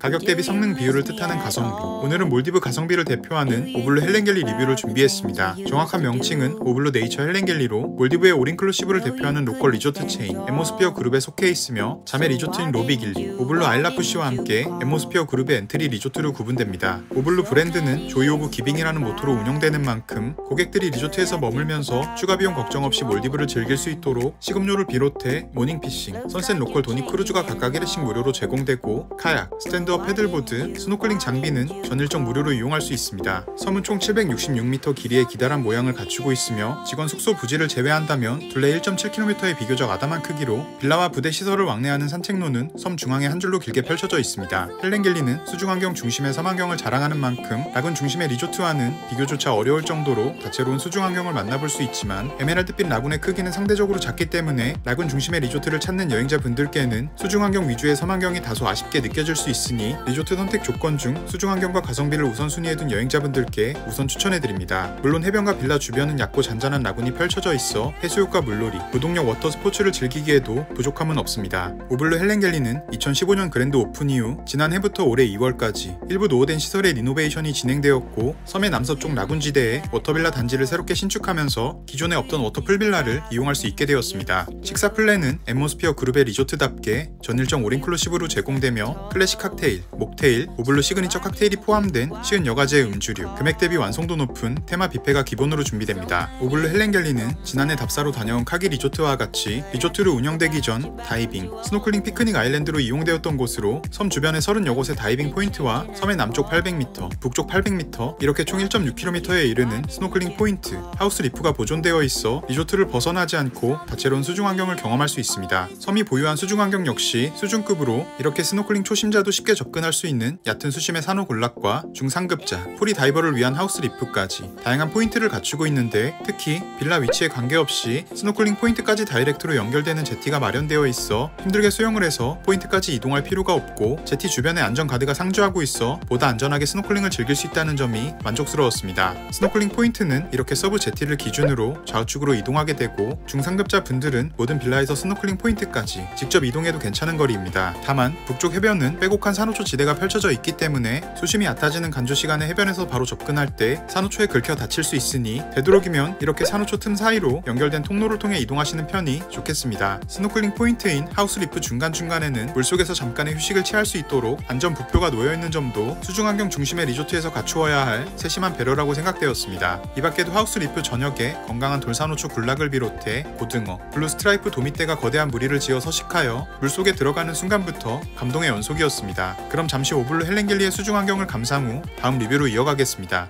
가격 대비 성능 비율을 뜻하는 가성비. 오늘은 몰디브 가성비를 대표하는 오블로 헬렌겔리 리뷰를 준비했습니다. 정확한 명칭은 오블로 네이처 헬렌겔리로 몰디브의 올인클루시브를 대표하는 로컬 리조트 체인 앰모스피어 그룹에 속해 있으며 자매 리조트인 로비길리, 오블로 아일라푸시와 함께 앰모스피어 그룹의 엔트리 리조트로 구분됩니다. 오블로 브랜드는 조이 오브 기빙이라는 모토로 운영되는 만큼 고객들이 리조트에서 머물면서 추가 비용 걱정 없이 몰디브를 즐길 수 있도록 식음료를 비롯해 모닝피싱, 선셋 로컬 도니 크루즈가 각각 1회씩 무료로 제공되고 카약, 스탠드업 패들보드, 스노클링 장비는 전일정 무료로 이용할 수 있습니다. 섬은 총 766m 길이의 기다란 모양을 갖추고 있으며 직원 숙소 부지를 제외한다면 둘레 1.7km의 비교적 아담한 크기로 빌라와 부대 시설을 왕래하는 산책로는 섬 중앙에 한 줄로 길게 펼쳐져 있습니다. 헬렌겔리는 수중환경 중심의 섬환경을 자랑하는 만큼 라군 중심의 리조트와는 비교조차 어려울 정도로 다채로운 수중환경을 만나볼 수 있지만 에메랄드빛 라군의 크기는 상대적으로 작기 때문에 라군 중심의 리조트를 찾는 여행자분들께는 수중환경 위주의 섬환경이 다소 아쉽게 느껴질 수 있으니 리조트 선택 조건 중 수중환경과 가성비를 우선순위에 둔 여행자분들께 우선 추천해드립니다. 물론 해변과 빌라 주변은 얕고 잔잔한 라군이 펼쳐져 있어 해수욕과 물놀이, 무동력 워터 스포츠를 즐기기에도 부족함은 없습니다. 오블로 헬렌겔리는 2015년 그랜드 오픈 이후 지난해부터 올해 2월까지 일부 노후된 시설의 리노베이션이 진행되었고 섬의 남서쪽 라군지대에 워터빌라 단지를 새롭게 신축하면서 기존에 없던 워터풀빌라를 이용할 수 있게 되었습니다. 식사 플랜은 앰모스피어 그룹의 리조트답게 전일정 올인클루시브로 제공되며 클래식 칵테일, 목테일, 오블로 시그니처 칵테일이 포함된 쉬운 여가지의 음주류, 금액 대비 완성도 높은 테마 뷔페가 기본으로 준비됩니다. 오블로 헬렌겔리는 지난해 답사로 다녀온 카기 리조트와 같이 리조트로 운영되기 전 다이빙, 스노클링 피크닉 아일랜드로 이용되었던 곳으로 섬 주변의 30여 곳의 다이빙 포인트와 섬의 남쪽 800m, 북쪽 800m 이렇게 총 1.6km에 이르는 스노클링 포인트, 하우스 리프가 보존되어 있어 리조트를 벗어나지 않고 다채로운 수중환경을 경험할 수 있습니다. 섬이 보유한 수중환경 역시 수준급으로 이렇게 스노클링 초심자도 쉽게 접근할 수 있는 얕은 수심의 산호 군락과 중상급자, 프리 다이버를 위한 하우스 리프까지 다양한 포인트를 갖추고 있는데 특히 빌라 위치에 관계없이 스노클링 포인트까지 다이렉트로 연결되는 제티가 마련되어 있어 힘들게 수영을 해서 포인트까지 이동할 필요가 없고 제티 주변에 안전가드가 상주하고 있어 보다 안전하게 스노클링을 즐길 수 있다는 점이 만족스러웠습니다. 스노클링 포인트는 이렇게 서브 제티를 기준으로 좌우측으로 이동하게 되고 중상급자 분들은 모든 빌라에서 스노클링 포인트까지 직접 이동해도 괜찮은 거리입니다. 다만 북쪽 해변은 빼곡한 산호초 지대가 펼쳐져 있기 때문에 수심이 얕아지는 간조 시간에 해변에서 바로 접근할 때 산호초에 긁혀 다칠 수 있으니 되도록이면 이렇게 산호초 틈 사이로 연결된 통로를 통해 이동하시는 편이 좋겠습니다. 스노클링 포인트인 하우스 리프 중간중간에는 물속에서 잠깐의 휴식을 취할 수 있도록 안전 부표가 놓여있는 점도 수중환경 중심의 리조트에서 갖추어야 할 세심한 배려라고 생각되었습니다. 이 밖에도 하우스 리프 전역에 건강한 돌산호초 군락을 비롯해 고등어, 블루 스트라이프 도미떼가 거대한 무리를 지어 서식하여 물속에 들어가는 순간부터 감동의 연속이었습니다. 있습니다. 그럼 잠시 오블로 헬렌겔리의 수중 환경을 감상 후 다음 리뷰로 이어가겠습니다.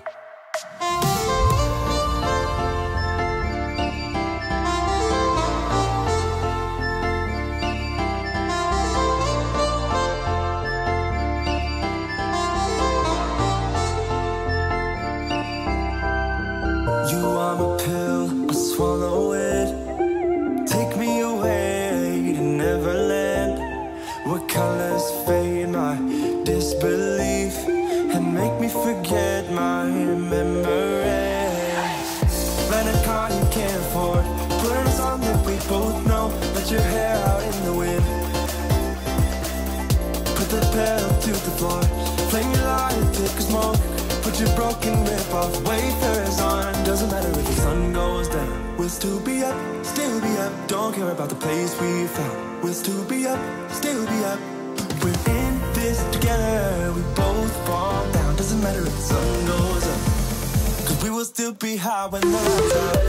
You are my pill, I swallow it. Take me away to Neverland, where colors fade my disbelief and make me forget my memory. Rent a car you can't afford, put on a song that we both know. Let your hair out in the wind, put the pedal to the floor. Flame your light, take a smoke. Put your broken rip-off wafers on. Doesn't matter if the sun goes down, we'll still be up, still be up. Don't care about the place we found, we'll still be up, still be up. We're in this together, we both fall down. Doesn't matter if the sun goes up, 'cause we will still be high when the lights out.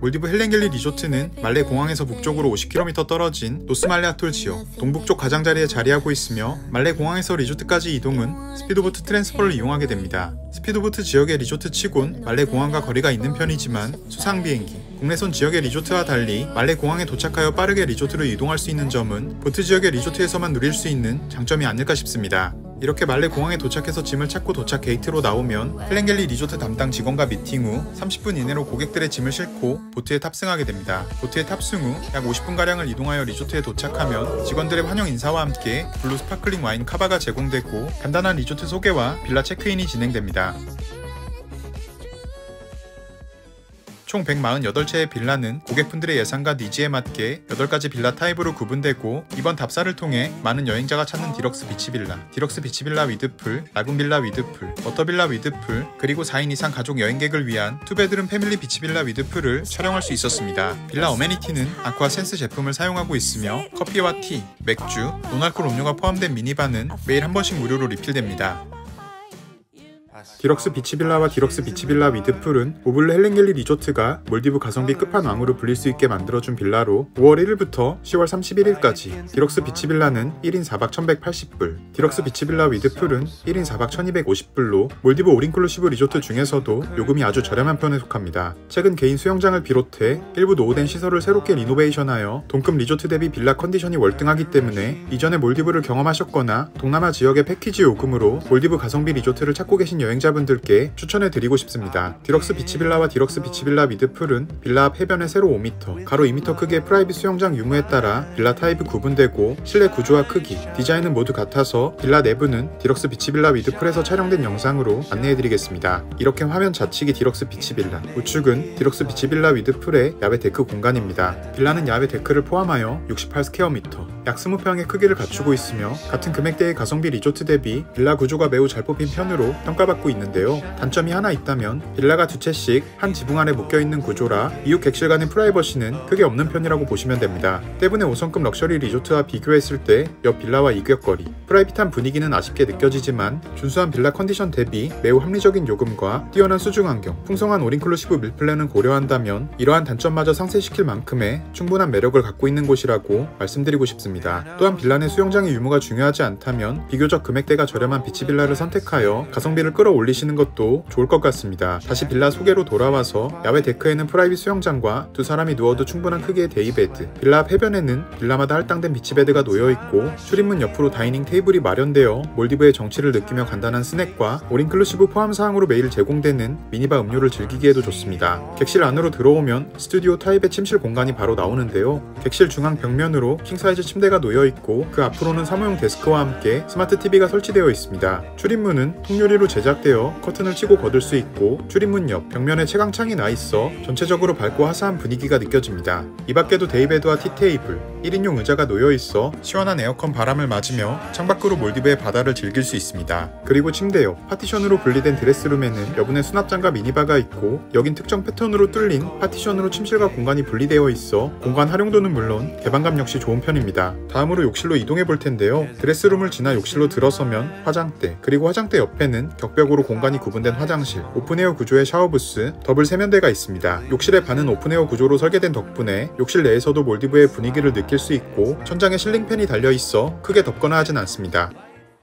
몰디브 헬렌겔리 리조트는 말레 공항에서 북쪽으로 50km 떨어진 노스말레 아톨 지역 동북쪽 가장자리에 자리하고 있으며 말레 공항에서 리조트까지 이동은 스피드보트 트랜스퍼를 이용하게 됩니다. 스피드보트 지역의 리조트 치곤 말레 공항과 거리가 있는 편이지만 수상 비행기, 국내선 지역의 리조트와 달리 말레 공항에 도착하여 빠르게 리조트로 이동할 수 있는 점은 보트 지역의 리조트에서만 누릴 수 있는 장점이 아닐까 싶습니다. 이렇게 말레 공항에 도착해서 짐을 찾고 도착 게이트로 나오면 헬렌겔리 리조트 담당 직원과 미팅 후 30분 이내로 고객들의 짐을 싣고 보트에 탑승하게 됩니다. 보트에 탑승 후 약 50분가량을 이동하여 리조트에 도착하면 직원들의 환영 인사와 함께 블루 스파클링 와인 카바가 제공되고 간단한 리조트 소개와 빌라 체크인이 진행됩니다. 총 148채의 빌라는 고객분들의 예상과 니즈에 맞게 8가지 빌라 타입으로 구분되고 이번 답사를 통해 많은 여행자가 찾는 디럭스 비치빌라, 디럭스 비치빌라 위드풀, 라군빌라 위드풀, 워터빌라 위드풀, 그리고 4인 이상 가족 여행객을 위한 투베드룸 패밀리 비치빌라 위드풀을 촬영할 수 있었습니다. 빌라 어메니티는 아쿠아 센스 제품을 사용하고 있으며 커피와 티, 맥주, 논알콜 음료가 포함된 미니바는 매일 한 번씩 무료로 리필됩니다. 디럭스 비치빌라와 디럭스 비치빌라 위드풀은 오블로 헬렌겔리 리조트가 몰디브 가성비 끝판왕으로 불릴 수 있게 만들어준 빌라로 5월 1일부터 10월 31일까지 디럭스 비치빌라는 1인 4박 1180불, 디럭스 비치빌라 위드풀은 1인 4박 1250불로 몰디브 올인클루시브 리조트 중에서도 요금이 아주 저렴한 편에 속합니다. 최근 개인 수영장을 비롯해 일부 노후된 시설을 새롭게 리노베이션하여 동급 리조트 대비 빌라 컨디션이 월등하기 때문에 이전에 몰디브를 경험하셨거나 동남아 지역의 패키지 요금으로 몰디브 가성비 리조트를 찾고 계신 여행자분들께 추천해드리고 싶습니다. 디럭스 비치빌라와 디럭스 비치빌라 위드풀은 빌라 앞 해변에 세로 5m, 가로 2m 크기의 프라이빗 수영장 유무에 따라 빌라 타입이 구분되고 실내 구조와 크기, 디자인은 모두 같아서 빌라 내부는 디럭스 비치빌라 위드풀에서 촬영된 영상으로 안내해드리겠습니다. 이렇게 화면 좌측이 디럭스 비치빌라, 우측은 디럭스 비치빌라 위드풀의 야외 데크 공간입니다. 빌라는 야외 데크를 포함하여 68스퀘어미터, 약 20평의 크기를 갖추고 있으며 같은 금액대의 가성비 리조트 대비 빌라 구조가 매우 잘 뽑힌 편으로 평가받고 있는데요. 단점이 하나 있다면 빌라가 두 채씩 한 지붕 아래 묶여있는 구조라 이웃 객실 간의 프라이버시는 크게 없는 편이라고 보시면 됩니다. 때문에 5성급 럭셔리 리조트와 비교했을 때 옆 빌라와 이격거리, 프라이빗한 분위기는 아쉽게 느껴지지만 준수한 빌라 컨디션 대비 매우 합리적인 요금과 뛰어난 수중 환경, 풍성한 올인클루시브 밀플랜을 고려한다면 이러한 단점마저 상쇄시킬 만큼의 충분한 매력을 갖고 있는 곳이라고 말씀드리고 싶습니다. 또한 빌라 내 수영장의 유무가 중요하지 않다면 비교적 금액대가 저렴한 비치빌라를 선택하여 가성비를 끌어올리시는 것도 좋을 것 같습니다. 다시 빌라 소개로 돌아와서 야외 데크에는 프라이빗 수영장과 두 사람이 누워도 충분한 크기의 데이베드, 빌라 앞 해변에는 빌라마다 할당된 비치베드가 놓여있고 출입문 옆으로 다이닝 테이블이 마련되어 몰디브의 정취를 느끼며 간단한 스낵과 올인클루시브 포함사항으로 매일 제공되는 미니바 음료를 즐기기에도 좋습니다. 객실 안으로 들어오면 스튜디오 타입의 침실 공간이 바로 나오는데요. 객실 중앙 벽면으로 킹사이즈 침대가 놓여있고 그 앞으로는 사무용 데스크와 함께 스마트 TV가 설치되어 있습니다. 출입문은 통유리로 제작 시작되어 커튼을 치고 거들 수 있고 출입문 옆 벽면에 채광창이 나 있어 전체적으로 밝고 화사한 분위기가 느껴집니다. 이 밖에도 데이베드와 티테이블, 1인용 의자가 놓여 있어 시원한 에어컨 바람을 맞으며 창밖으로 몰디브의 바다를 즐길 수 있습니다. 그리고 침대 옆 파티션으로 분리된 드레스룸에는 여분의 수납장과 미니바가 있고 여긴 특정 패턴으로 뚫린 파티션으로 침실과 공간이 분리되어 있어 공간 활용도는 물론 개방감 역시 좋은 편입니다. 다음으로 욕실로 이동해 볼 텐데요. 드레스룸을 지나 욕실로 들어서면 화장대, 그리고 화장대 옆에는 격벽으로 공간이 구분된 화장실, 오픈에어 구조의 샤워부스, 더블 세면대가 있습니다. 욕실의 반은 오픈에어 구조로 설계된 덕분에 욕실 내에서도 몰디브의 분위기를 느낄 수 있고 천장에 실링팬이 달려 있어 크게 덥거나 하진 않습니다.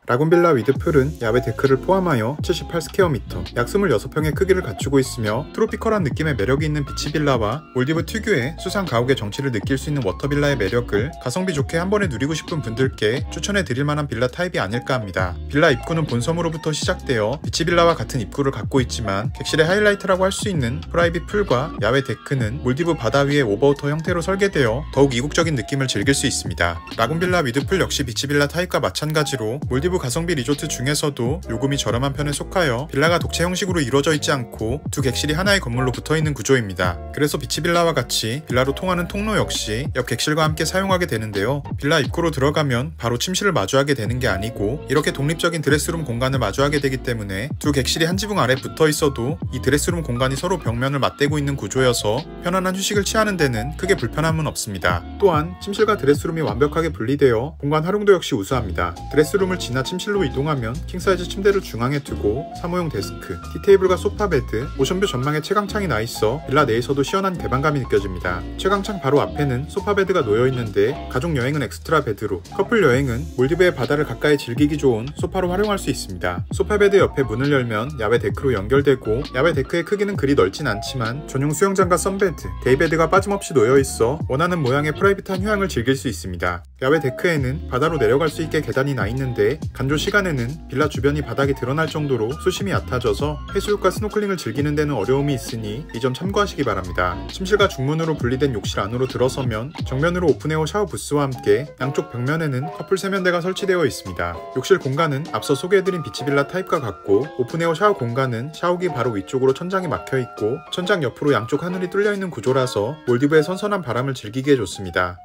라군빌라 위드풀은 야외 데크를 포함하여 78스퀘어미터, 약 26평의 크기를 갖추고 있으며 트로피컬한 느낌의 매력이 있는 비치빌라와 몰디브 특유의 수상 가옥의 정취를 느낄 수 있는 워터빌라의 매력을 가성비 좋게 한 번에 누리고 싶은 분들께 추천해 드릴 만한 빌라 타입이 아닐까 합니다. 빌라 입구는 본섬으로부터 시작되어 비치빌라와 같은 입구를 갖고 있지만 객실의 하이라이트라고 할 수 있는 프라이빗 풀과 야외 데크는 몰디브 바다 위의 오버워터 형태로 설계되어 더욱 이국적인 느낌을 즐길 수 있습니다. 라군빌라 위드풀 역시 비치빌라 타입과 마찬가지로 몰디브 가성비 리조트 중에서도 요금이 저렴한 편에 속하여 빌라가 독채 형식으로 이루어져 있지 않고 두 객실이 하나의 건물로 붙어있는 구조입니다. 그래서 비치빌라와 같이 빌라로 통하는 통로 역시 옆 객실과 함께 사용하게 되는데요. 빌라 입구로 들어가면 바로 침실을 마주하게 되는 게 아니고 이렇게 독립적인 드레스룸 공간을 마주하게 되기 때문에 두 객실이 한 지붕 아래 붙어 있어도 이 드레스룸 공간이 서로 벽면을 맞대고 있는 구조여서 편안한 휴식을 취하는 데는 크게 불편함은 없습니다. 또한 침실과 드레스룸이 완벽하게 분리되어 공간 활용도 역시 우수합니다. 드레스룸을 지나 침실로 이동하면 킹사이즈 침대를 중앙에 두고 사무용 데스크, 티테이블과 소파베드, 오션뷰 전망에 채광창이 나 있어 빌라 내에서도 시원한 개방감이 느껴집니다. 채광창 바로 앞에는 소파베드가 놓여 있는데 가족 여행은 엑스트라 베드로, 커플 여행은 몰디브의 바다를 가까이 즐기기 좋은 소파로 활용할 수 있습니다. 소파베드 옆에 문을 열면 야외 데크로 연결되고 야외 데크의 크기는 그리 넓진 않지만 전용 수영장과 선베드, 데이베드가 빠짐없이 놓여 있어 원하는 모양의 프라이빗한 휴양을 즐길 수 있습니다. 야외 데크에는 바다로 내려갈 수 있게 계단이 나 있는데 간조 시간에는 빌라 주변이 바닥이 드러날 정도로 수심이 얕아져서 해수욕과 스노클링을 즐기는 데는 어려움이 있으니 이 점 참고하시기 바랍니다. 침실과 중문으로 분리된 욕실 안으로 들어서면 정면으로 오픈에어 샤워 부스와 함께 양쪽 벽면에는 커플 세면대가 설치되어 있습니다. 욕실 공간은 앞서 소개해드린 비치빌라 타입과 같고 오픈에어 샤워 공간은 샤워기 바로 위쪽으로 천장이 막혀있고 천장 옆으로 양쪽 하늘이 뚫려있는 구조라서 몰디브의 선선한 바람을 즐기기에 좋습니다.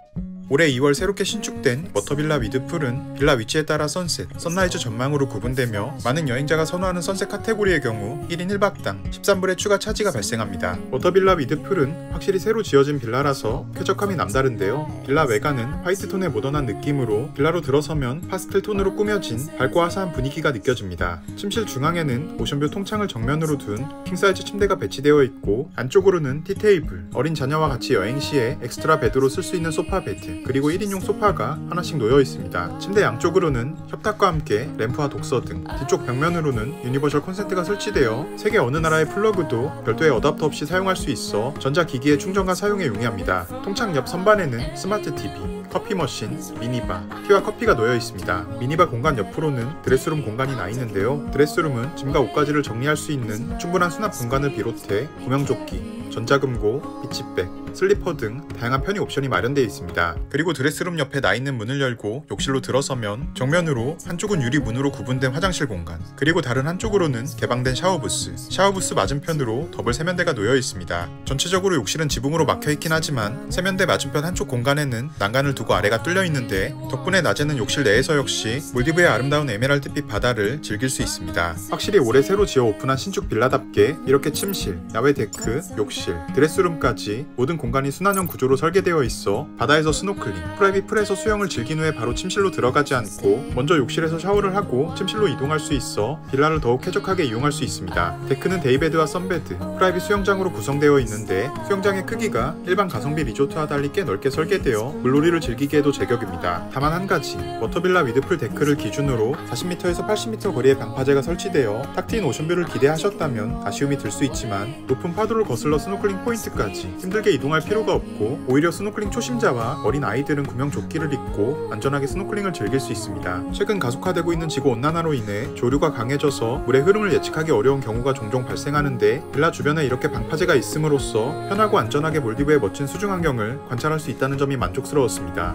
올해 2월 새롭게 신축된 워터빌라 위드풀은 빌라 위치에 따라 선셋, 선라이즈 전망으로 구분되며 많은 여행자가 선호하는 선셋 카테고리의 경우 1인 1박당 13불의 추가 차지가 발생합니다. 워터빌라 위드풀은 확실히 새로 지어진 빌라라서 쾌적함이 남다른데요. 빌라 외관은 화이트톤의 모던한 느낌으로 빌라로 들어서면 파스텔 톤으로 꾸며진 밝고 화사한 분위기가 느껴집니다. 침실 중앙에는 오션뷰 통창을 정면으로 둔 킹사이즈 침대가 배치되어 있고 안쪽으로는 티테이블, 어린 자녀와 같이 여행 시에 엑스트라 베드로 쓸 수 있는 소파 베드, 그리고 1인용 소파가 하나씩 놓여 있습니다. 침대 양쪽으로는 협탁과 함께 램프와 독서 등, 뒤쪽 벽면으로는 유니버셜 콘센트가 설치되어 세계 어느 나라의 플러그도 별도의 어댑터 없이 사용할 수 있어 전자기기의 충전과 사용에 용이합니다. 통창 옆 선반에는 스마트 TV, 커피 머신, 미니바, 티와 커피가 놓여 있습니다. 미니바 공간 옆으로는 드레스룸 공간이 나 있는데요. 드레스룸은 짐과 옷가지를 정리할 수 있는 충분한 수납 공간을 비롯해 구명조끼, 전자금고, 비치백, 슬리퍼 등 다양한 편의 옵션이 마련되어 있습니다. 그리고 드레스룸 옆에 나 있는 문을 열고 욕실로 들어서면 정면으로 한쪽은 유리문으로 구분된 화장실 공간, 그리고 다른 한쪽으로는 개방된 샤워부스, 샤워부스 맞은편으로 더블 세면대가 놓여 있습니다. 전체적으로 욕실은 지붕으로 막혀있긴 하지만 세면대 맞은편 한쪽 공간에는 난간을 두고 아래가 뚫려 있는데 덕분에 낮에는 욕실 내에서 역시 몰디브의 아름다운 에메랄드빛 바다를 즐길 수 있습니다. 확실히 올해 새로 지어 오픈한 신축 빌라답게 이렇게 침실, 야외 데크, 욕실, 드레스룸까지 모든 공간이 순환형 구조로 설계되어 있어 바다에서 스노클링, 프라이빗 풀에서 수영을 즐긴 후에 바로 침실로 들어가지 않고 먼저 욕실에서 샤워를 하고 침실로 이동할 수 있어 빌라를 더욱 쾌적하게 이용할 수 있습니다. 데크는 데이베드와 선베드, 프라이빗 수영장으로 구성되어 있는데 수영장의 크기가 일반 가성비 리조트와 달리 꽤 넓게 설계되어 물놀이를 즐기기에도 제격입니다. 다만 한 가지, 워터빌라 위드풀 데크를 기준으로 40m에서 80m 거리의 방파제가 설치되어 탁 트인 오션뷰를 기대하셨다면 아쉬움이 들 수 있지만 높은 파도를 거슬러 스노클링 포인트까지 힘들게 이동할 필요가 없고 오히려 스노클링 초심자와 어린 아이들은 구명조끼를 입고 안전하게 스노클링을 즐길 수 있습니다. 최근 가속화되고 있는 지구온난화로 인해 조류가 강해져서 물의 흐름을 예측하기 어려운 경우가 종종 발생하는데 빌라 주변에 이렇게 방파제가 있음으로써 편하고 안전하게 몰디브의 멋진 수중 환경을 관찰할 수 있다는 점이 만족스러웠습니다.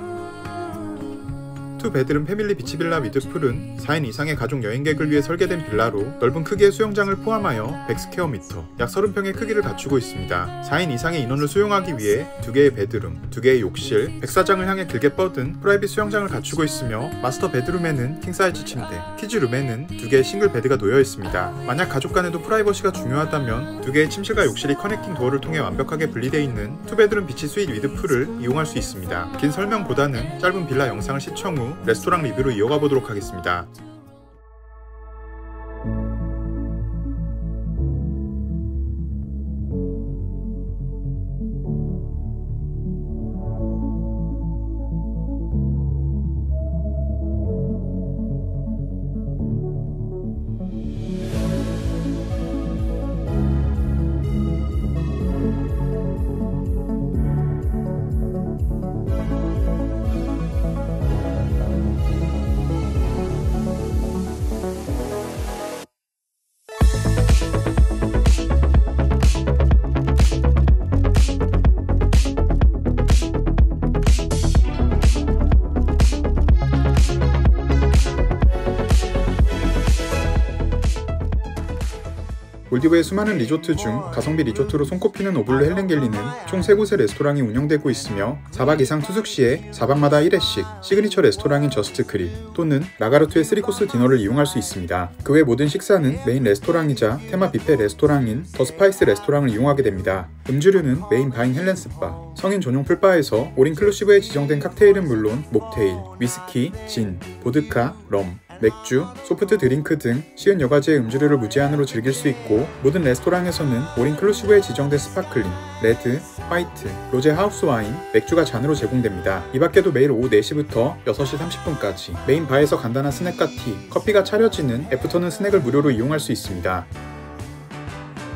2베드룸 패밀리 비치빌라 위드풀은 4인 이상의 가족 여행객을 위해 설계된 빌라로 넓은 크기의 수영장을 포함하여 100스퀘어미터, 약 30평의 크기를 갖추고 있습니다. 4인 이상의 인원을 수용하기 위해 2개의 베드룸, 2개의 욕실, 백사장을 향해 길게 뻗은 프라이빗 수영장을 갖추고 있으며 마스터 베드룸에는 킹사이즈 침대, 키즈룸에는 2개의 싱글 베드가 놓여 있습니다. 만약 가족 간에도 프라이버시가 중요하다면 2개의 침실과 욕실이 커넥팅 도어를 통해 완벽하게 분리되어 있는 2베드룸 비치 스윗 위드풀을 이용할 수 있습니다. 긴 설명보다는 짧은 빌라 영상을 시청 후 레스토랑 리뷰로 이어가 보도록 하겠습니다. 몰디브의 수많은 리조트 중 가성비 리조트로 손꼽히는 오블루 헬렌겔리는 총 3곳의 레스토랑이 운영되고 있으며 4박 이상 투숙 시에 4박마다 1회씩 시그니처 레스토랑인 저스트 크릴 또는 라가르투의 3코스 디너를 이용할 수 있습니다. 그 외 모든 식사는 메인 레스토랑이자 테마 뷔페 레스토랑인 더 스파이스 레스토랑을 이용하게 됩니다. 음주류는 메인 바인 헬렌스바, 성인 전용 풀바에서 올인클루시브에 지정된 칵테일은 물론 목테일, 위스키, 진, 보드카, 럼, 맥주, 소프트 드링크 등 쉬운 여가지의 음주류를 무제한으로 즐길 수 있고 모든 레스토랑에서는 올인클루시브에 지정된 스파클링, 레드, 화이트, 로제 하우스 와인, 맥주가 잔으로 제공됩니다. 이 밖에도 매일 오후 4시부터 6시 30분까지 메인 바에서 간단한 스낵과 티, 커피가 차려지는 애프터눈 스낵을 무료로 이용할 수 있습니다.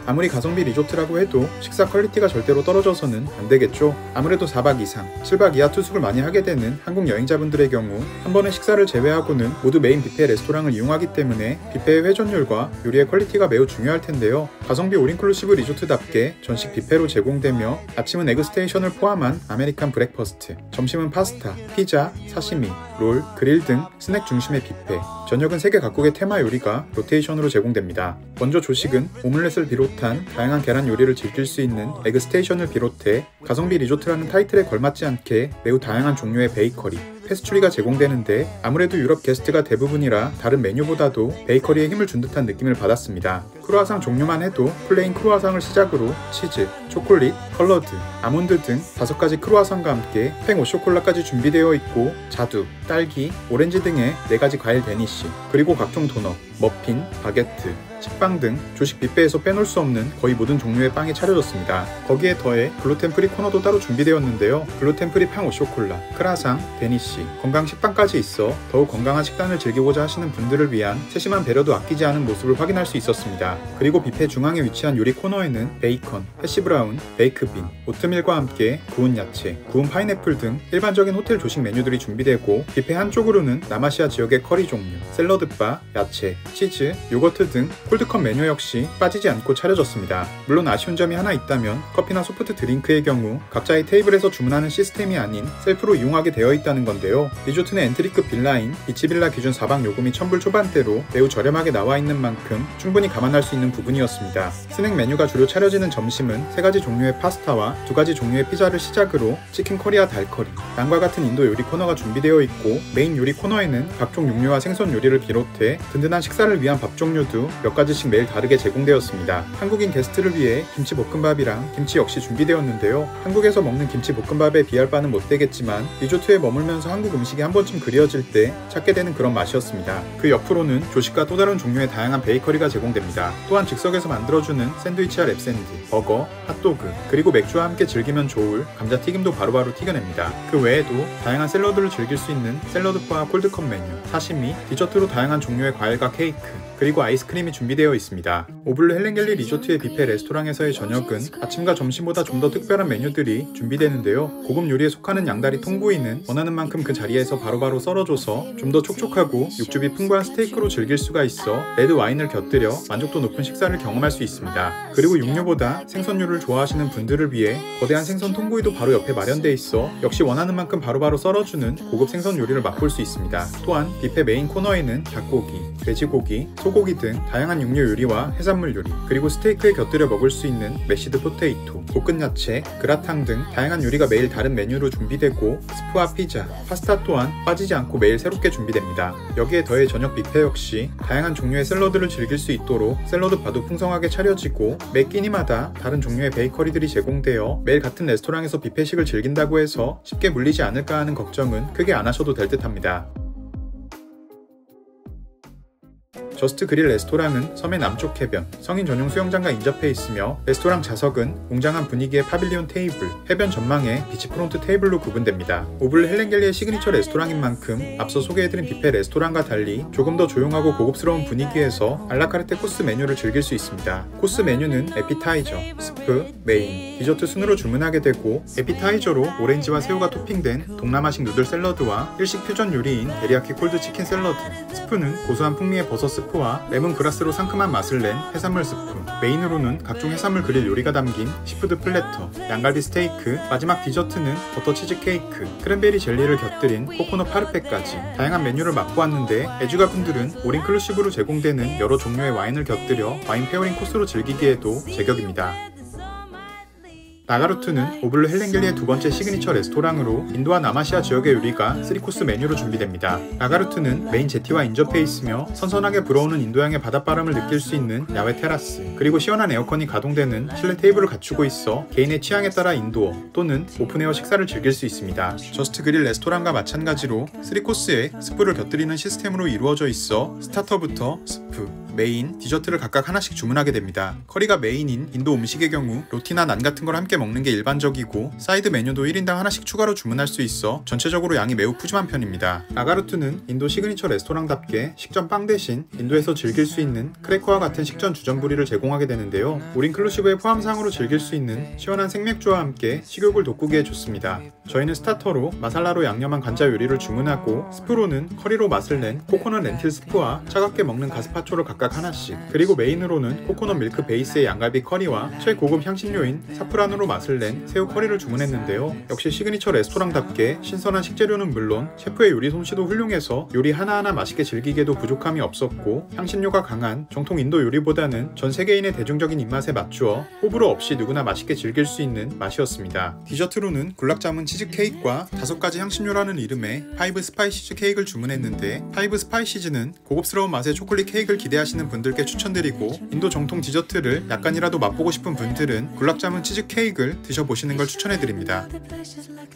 아무리 가성비 리조트라고 해도 식사 퀄리티가 절대로 떨어져서는 안 되겠죠. 아무래도 4박 이상, 7박 이하 투숙을 많이 하게 되는 한국 여행자분들의 경우 한 번의 식사를 제외하고는 모두 메인 뷔페 레스토랑을 이용하기 때문에 뷔페의 회전율과 요리의 퀄리티가 매우 중요할 텐데요. 가성비 올인클루시브 리조트답게 전식 뷔페로 제공되며 아침은 에그스테이션을 포함한 아메리칸 브렉퍼스트, 점심은 파스타, 피자, 사시미, 롤, 그릴 등 스낵 중심의 뷔페, 저녁은 세계 각국의 테마 요리가 로테이션으로 제공됩니다. 먼저 조식은 오믈렛을 비롯한 다양한 계란 요리를 즐길 수 있는 에그스테이션을 비롯해 가성비 리조트라는 타이틀에 걸맞지 않게 매우 다양한 종류의 베이커리, 페스츄리가 제공되는데 아무래도 유럽 게스트가 대부분이라 다른 메뉴보다도 베이커리에 힘을 준 듯한 느낌을 받았습니다. 크루아상 종류만 해도 플레인 크루아상을 시작으로 치즈, 초콜릿, 컬러드, 아몬드 등 5가지 크루아상과 함께 팽 오쇼콜라까지 준비되어 있고 자두, 딸기, 오렌지 등의 4가지 과일 데니쉬, 그리고 각종 도넛, 머핀, 바게트, 식빵 등 조식 뷔페에서 빼놓을 수 없는 거의 모든 종류의 빵이 차려졌습니다. 거기에 더해 글루텐 프리 코너도 따로 준비되었는데요. 글루텐 프리 팡 오쇼콜라, 크라상, 데니쉬, 건강 식빵까지 있어 더욱 건강한 식단을 즐기고자 하시는 분들을 위한 세심한 배려도 아끼지 않은 모습을 확인할 수 있었습니다. 그리고 뷔페 중앙에 위치한 요리 코너에는 베이컨, 해시브라운, 베이크빈, 오트밀과 함께 구운 야채, 구운 파인애플 등 일반적인 호텔 조식 메뉴들이 준비되고 뷔페 한쪽으로는 남아시아 지역의 커리 종류, 샐러드바, 야채, 치즈, 요거트 등 콜드컵 메뉴 역시 빠지지 않고 차려졌습니다. 물론 아쉬운 점이 하나 있다면 커피나 소프트 드링크의 경우 각자의 테이블에서 주문하는 시스템이 아닌 셀프로 이용하게 되어 있다는 건데요. 리조트는 엔트리급 빌라인 비치빌라 기준 4박 요금이 1000불 초반대로 매우 저렴하게 나와 있는 만큼 충분히 감안할 수 있는 부분이었습니다. 스낵 메뉴가 주로 차려지는 점심은 3가지 종류의 파스타와 2가지 종류의 피자를 시작으로 치킨 커리와 달커리, 양과 같은 인도 요리 코너가 준비되어 있고 메인 요리 코너에는 각종 육류와 생선 요리를 비롯해 든든한 식사를 위한 밥 종류도 몇 가지씩 매일 다르게 제공되었습니다. 한국인 게스트를 위해 김치볶음밥이랑 김치 역시 준비되었는데요. 한국에서 먹는 김치볶음밥에 비할 바는 못 되겠지만 리조트에 머물면서 한국 음식이 한 번쯤 그리워질 때 찾게 되는 그런 맛이었습니다. 그 옆으로는 조식과 또 다른 종류의 다양한 베이커리가 제공됩니다. 또한 즉석에서 만들어주는 샌드위치와 랩샌드, 버거, 핫도그, 그리고 맥주와 함께 즐기면 좋을 감자튀김도 바로바로 튀겨냅니다. 그 외에도 다양한 샐러드를 즐길 수 있는 샐러드바와 콜드컵 메뉴, 사시미, 디저트로 다양한 종류의 과일과 케이크, 그리고 아이스크림이 준비되어 있습니다. 오블르 헬렌겔리 리조트의 뷔페 레스토랑에서의 저녁은 아침과 점심보다 좀 더 특별한 메뉴들이 준비되는데요. 고급 요리에 속하는 양다리 통구이는 원하는 만큼 그 자리에서 바로바로 썰어줘서 좀 더 촉촉하고 육즙이 풍부한 스테이크로 즐길 수가 있어 레드 와인을 곁들여 만족도 높은 식사를 경험할 수 있습니다. 그리고 육류보다 생선류를 좋아하시는 분들을 위해 거대한 생선 통구이도 바로 옆에 마련돼 있어 역시 원하는 만큼 바로바로 썰어주는 고급 생선 요리를 맛볼 수 있습니다. 또한 뷔페 메인 코너에는 닭고기, 돼지고기, 소고기 등 다양한 육류 요리와 해산물 요리, 그리고 스테이크에 곁들여 먹을 수 있는 메시드 포테이토, 볶은 야채, 그라탕 등 다양한 요리가 매일 다른 메뉴로 준비되고 스프와 피자, 파스타 또한 빠지지 않고 매일 새롭게 준비됩니다. 여기에 더해 저녁 뷔페 역시 다양한 종류의 샐러드를 즐길 수 있도록 샐러드 바도 풍성하게 차려지고 매 끼니마다 다른 종류의 베이커리들이 제공되어 매일 같은 레스토랑에서 뷔페식을 즐긴다고 해서 쉽게 물리지 않을까 하는 걱정은 크게 안 하셔도 될 듯합니다. 저스트 그릴 레스토랑은 섬의 남쪽 해변, 성인 전용 수영장과 인접해 있으며 레스토랑 좌석은 웅장한 분위기의 파빌리온 테이블, 해변 전망의 비치프론트 테이블로 구분됩니다. 오블르 헬렌겔리의 시그니처 레스토랑인 만큼 앞서 소개해드린 뷔페 레스토랑과 달리 조금 더 조용하고 고급스러운 분위기에서 알라카르테 코스 메뉴를 즐길 수 있습니다. 코스 메뉴는 에피타이저, 스프, 메인, 디저트 순으로 주문하게 되고 에피타이저로 오렌지와 새우가 토핑된 동남아식 누들 샐러드와 일식 퓨전 요리인 데리야키 콜드 치킨 샐러드, 스프는 고소한 풍미의 버섯 스프 와 레몬그라스로 상큼한 맛을 낸 해산물 스프, 메인으로는 각종 해산물 그릴 요리가 담긴 시푸드 플래터, 양갈비 스테이크, 마지막 디저트는 버터 치즈 케이크, 크랜베리 젤리를 곁들인 코코넛 파르페까지 다양한 메뉴를 맛보았는데 애주가 분들은 올인클루시브로 제공되는 여러 종류의 와인을 곁들여 와인 페어링 코스로 즐기기에도 제격입니다. 나가루트는 오블르 헬렌겔리의 두 번째 시그니처 레스토랑으로 인도와 남아시아 지역의 요리가 3코스 메뉴로 준비됩니다. 나가루트는 메인 제티와 인접해 있으며 선선하게 불어오는 인도양의 바닷바람을 느낄 수 있는 야외 테라스, 그리고 시원한 에어컨이 가동되는 실내 테이블을 갖추고 있어 개인의 취향에 따라 인도어 또는 오픈에어 식사를 즐길 수 있습니다. 저스트 그릴 레스토랑과 마찬가지로 3코스에 스프를 곁들이는 시스템으로 이루어져 있어 스타터부터 스프, 메인, 디저트를 각각 하나씩 주문하게 됩니다. 커리가 메인인 인도 음식의 경우 로티나 난 같은 걸 함께 먹는 게 일반적이고 사이드 메뉴도 1인당 하나씩 추가로 주문할 수 있어 전체적으로 양이 매우 푸짐한 편입니다. 나가루트는 인도 시그니처 레스토랑답게 식전 빵 대신 인도에서 즐길 수 있는 크래커와 같은 식전 주전부리를 제공하게 되는데요. 올인클루시브의 포함사항으로 즐길 수 있는 시원한 생맥주와 함께 식욕을 돋구기에 좋습니다. 저희는 스타터로 마살라로 양념한 관자 요리를 주문하고 스프로는 커리로 맛을 낸 코코넛 렌틸 스프와 차갑게 먹는 가스파초를 각각 하나씩, 그리고 메인으로는 코코넛 밀크 베이스의 양갈비 커리와 최고급 향신료인 사프란으로 맛을 낸 새우 커리를 주문했는데요. 역시 시그니처 레스토랑답게 신선한 식재료는 물론 셰프의 요리 솜씨도 훌륭해서 요리 하나하나 맛있게 즐기기에도 부족함이 없었고 향신료가 강한 정통 인도 요리보다는 전 세계인의 대중적인 입맛에 맞추어 호불호 없이 누구나 맛있게 즐길 수 있는 맛이었습니다. 디저트로는 굴락자문 치즈케이크와 5가지 향신료라는 이름의 파이브 스파이시즈 케이크를 주문했는데 파이브 스파이시즈는 고급스러운 맛의 초콜릿 케이크를 기대하시는 분들께 추천드리고 인도 정통 디저트를 약간이라도 맛보고 싶은 분들은 굴락자문 치즈 케이크를 드셔보시는 걸 추천해드립니다.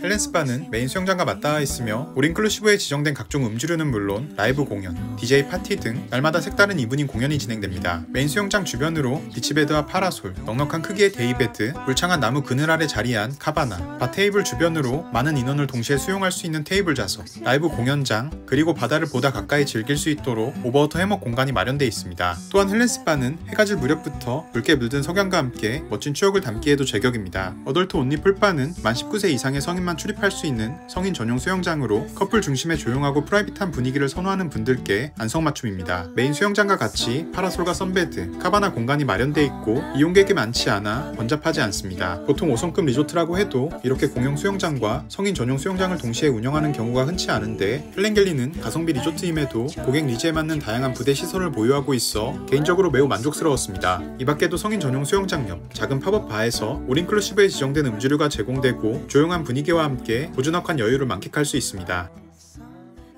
헬렌스바는 메인 수영장과 맞닿아 있으며 올인클루시브에 지정된 각종 음주류는 물론 라이브 공연, DJ 파티 등 날마다 색다른 이브닝 공연이 진행됩니다. 메인 수영장 주변으로 비치베드와 파라솔, 넉넉한 크기의 데이베드, 울창한 나무 그늘 아래 자리한 카바나, 바 테이블 주변으로 많은 인원을 동시에 수용할 수 있는 테이블 좌석, 라이브 공연장, 그리고 바다를 보다 가까이 즐길 수 있도록 오버워터 해먹 공간이 마련되어 있습니다. 또한 헬렌스바는 해가 질 무렵부터 붉게 물든 석양과 함께 멋진 추억을 담기에도 제격입니다. 어덜트 온리 풀바는 만 19세 이상의 성인만 출입할 수 있는 성인 전용 수영장으로 커플 중심의 조용하고 프라이빗한 분위기를 선호하는 분들께 안성맞춤입니다. 메인 수영장과 같이 파라솔과 선베드, 카바나 공간이 마련되어 있고 이용객이 많지 않아 번잡하지 않습니다. 보통 5성급 리조트라고 해도 이렇게 공용 수영장과 성인 전용 수영장을 동시에 운영하는 경우가 흔치 않은데 헬렌겔리는 가성비 리조트임에도 고객 니즈에 맞는 다양한 부대 시설을 보유하고 있어 개인적으로 매우 만족스러웠습니다. 이 밖에도 성인 전용 수영장 옆 작은 팝업 바에서 올인클루시브에 지정된 음주류가 제공되고 조용한 분위기와 함께 고즈넉한 여유를 만끽할 수 있습니다.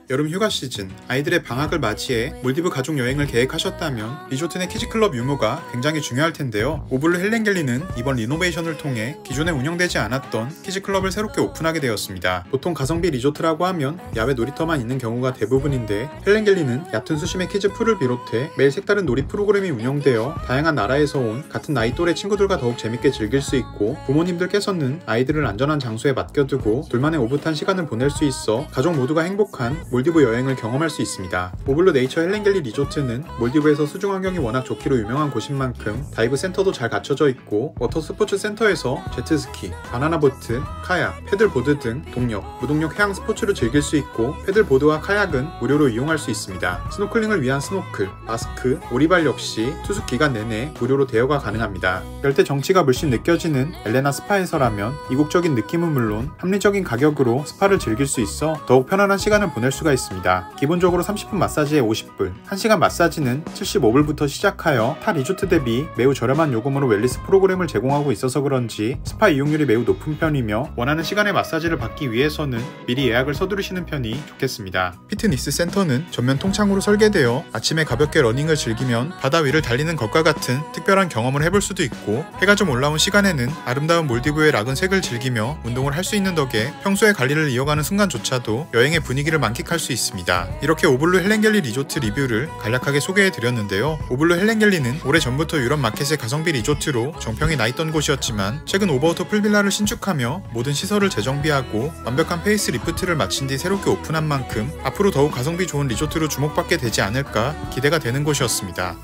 여름 휴가 시즌, 아이들의 방학을 맞이해 몰디브 가족 여행을 계획하셨다면 리조트 내 키즈클럽 유무가 굉장히 중요할 텐데요. 오블르 헬렌겔리는 이번 리노베이션을 통해 기존에 운영되지 않았던 키즈클럽을 새롭게 오픈하게 되었습니다. 보통 가성비 리조트라고 하면 야외 놀이터만 있는 경우가 대부분인데 헬렌겔리는 얕은 수심의 키즈풀을 비롯해 매일 색다른 놀이 프로그램이 운영되어 다양한 나라에서 온 같은 나이 또래 친구들과 더욱 재밌게 즐길 수 있고 부모님들께서는 아이들을 안전한 장소에 맡겨두고 둘만의 오붓한 시간을 보낼 수 있어 가족 모두가 행복한 몰디브 여행을 경험할 수 있습니다. 오블로 네이처 헬렌겔리 리조트는 몰디브에서 수중 환경이 워낙 좋기로 유명한 곳인 만큼 다이브 센터도 잘 갖춰져 있고 워터 스포츠 센터에서 제트스키, 바나나보트, 카약, 패들보드 등 동력, 무동력 해양 스포츠를 즐길 수 있고 패들보드와 카약은 무료로 이용할 수 있습니다. 스노클링을 위한 스노클, 마스크, 오리발 역시 투숙 기간 내내 무료로 대여가 가능합니다. 열대 정취가 물씬 느껴지는 엘레나 스파에서라면 이국적인 느낌은 물론 합리적인 가격으로 스파를 즐길 수 있어 더욱 편안한 시간을 보낼 수가 있습니다. 기본적으로 30분 마사지에 50불, 1시간 마사지는 75불부터 시작하여 타 리조트 대비 매우 저렴한 요금으로 웰니스 프로그램을 제공하고 있어서 그런지 스파 이용률이 매우 높은 편이며 원하는 시간에 마사지를 받기 위해서는 미리 예약을 서두르시는 편이 좋겠습니다. 피트니스 센터는 전면 통창으로 설계되어 아침에 가볍게 러닝을 즐기면 바다 위를 달리는 것과 같은 특별한 경험을 해볼 수도 있고 해가 좀 올라온 시간에는 아름다운 몰디브의 락은 색을 즐기며 운동을 할 수 있는 덕에 평소의 관리를 이어가는 순간조차도 여행의 분위기를 만끽할 수 있습니다. 이렇게 오블로 헬렌겔리 리조트 리뷰를 간략하게 소개해드렸는데요. 오블로 헬렌겔리는 오래전부터 유럽 마켓의 가성비 리조트로 정평이 나있던 곳이었지만 최근 오버워터 풀빌라를 신축하며 모든 시설을 재정비하고 완벽한 페이스 리프트를 마친 뒤 새롭게 오픈한 만큼 앞으로 더욱 가성비 좋은 리조트로 주목받게 되지 않을까 기대가 되는 곳이었습니다.